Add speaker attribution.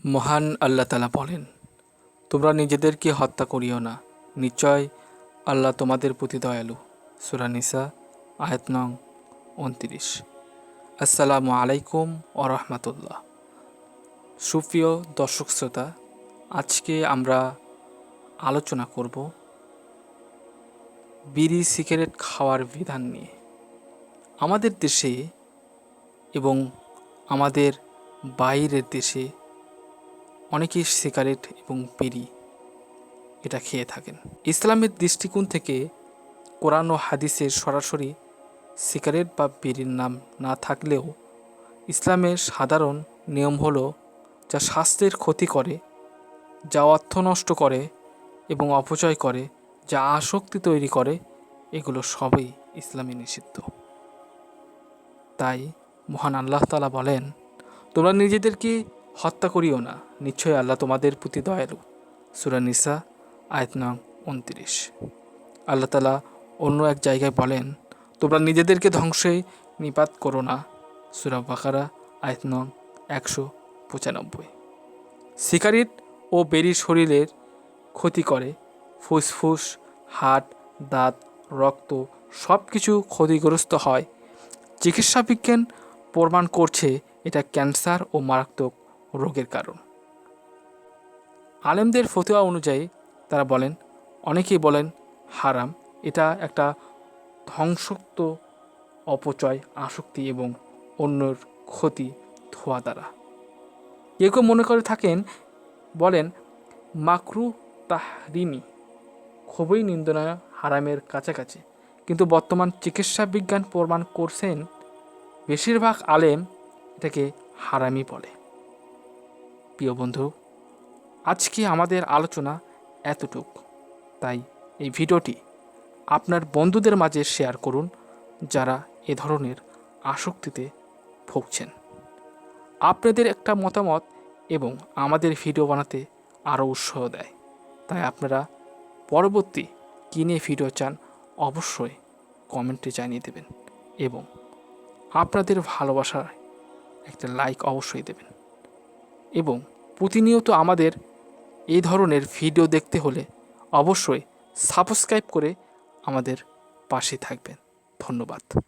Speaker 1: মহান আল্লাহ তাআলা বলেন, তোমরা নিজেদেরকে হত্যা করিও না, নিশ্চয় আল্লাহ তোমাদের প্রতি দয়ালু। সূরা নিসা আয়াত নং 29। আসসালামু আলাইকুম ওয়া রাহমাতুল্লাহ। সুপ্রিয় দর্শক শ্রোতা, আজকে আমরা আলোচনা করব বিড়ি সিগারেট খাওয়ার বিধান নিয়ে। আমাদের দেশে এবং আমাদের বাইরের দেশে অনেকেই সিগারেট এবং বিড়ি এটা খেয়ে থাকেন। ইসলামের দৃষ্টিকোণ থেকে কোরআন ও হাদিসের সরাসরি সিগারেট বা বিড়ির নাম না থাকলেও ইসলামের সাধারণ নিয়ম হলো, যা স্বাস্থ্যের ক্ষতি করে, যা অর্থ নষ্ট করে এবং অপচয় করে, যা আসক্তি তৈরি করে, এগুলো সবই ইসলামে নিষিদ্ধ। তাই মহান আল্লাহ তাআলা বলেন, তোমরা নিজেদেরকে হত্যা করিও না, নিশ্চয়ই আল্লাহ তোমাদের প্রতি দয়ালু। সূরা নিসা আয়াত নং 29। আল্লাহ তাআলা অন্য এক জায়গায় বলেন, তোমরা নিজেদেরকে ধ্বংসে নিপাত করো না। সূরা বাকারা আয়াত নং 195। সিগারেট ও বিড়ি শরীরের ক্ষতি করে। ফুসফুস, হার্ট, দাঁত, রক্ত সব কিছু ক্ষতিগ্রস্ত হয়। চিকিৎসা বিজ্ঞান প্রমাণ করছে এটা ক্যান্সার ও মারাত্মক রোগের কারণ। আলেমদের ফতোয়া অনুযায়ী তারা বলেন, অনেকেই বলেন হারাম। এটা একটা ধ্বংসক্ত অপচয়, আসক্তি এবং অন্যের ক্ষতি ধোয়া দ্বারা। কেউ কেউ মনে করে থাকেন, বলেন মাকরু তাহরিমি, খুবই নিন্দনীয়, হারামের কাছাকাছি। কিন্তু বর্তমান চিকিৎসা বিজ্ঞান প্রমাণ করছেন বেশিরভাগ আলেম এটাকে হারামি বলে। প্রিয় বন্ধু, আজকে আমাদের আলোচনা এতটুক। তাই এই ভিডিওটি আপনার বন্ধুদের মাঝে শেয়ার করুন, যারা এ ধরনের আসক্তিতে ভুগছেন। আপনাদের একটা মতামত এবং আমাদের ভিডিও বানাতে আরও উৎসাহ দেয়। তাই আপনারা পরবর্তী কী নিয়ে ভিডিও চান অবশ্যই কমেন্টে জানিয়ে দেবেন এবং আপনাদের ভালোবাসার একটা লাইক অবশ্যই দেবেন। এবং প্রতিনিয়ত আমাদের এই ধরনের ভিডিও দেখতে হলে অবশ্যই সাবস্ক্রাইব করে আমাদের পাশে থাকবেন। ধন্যবাদ।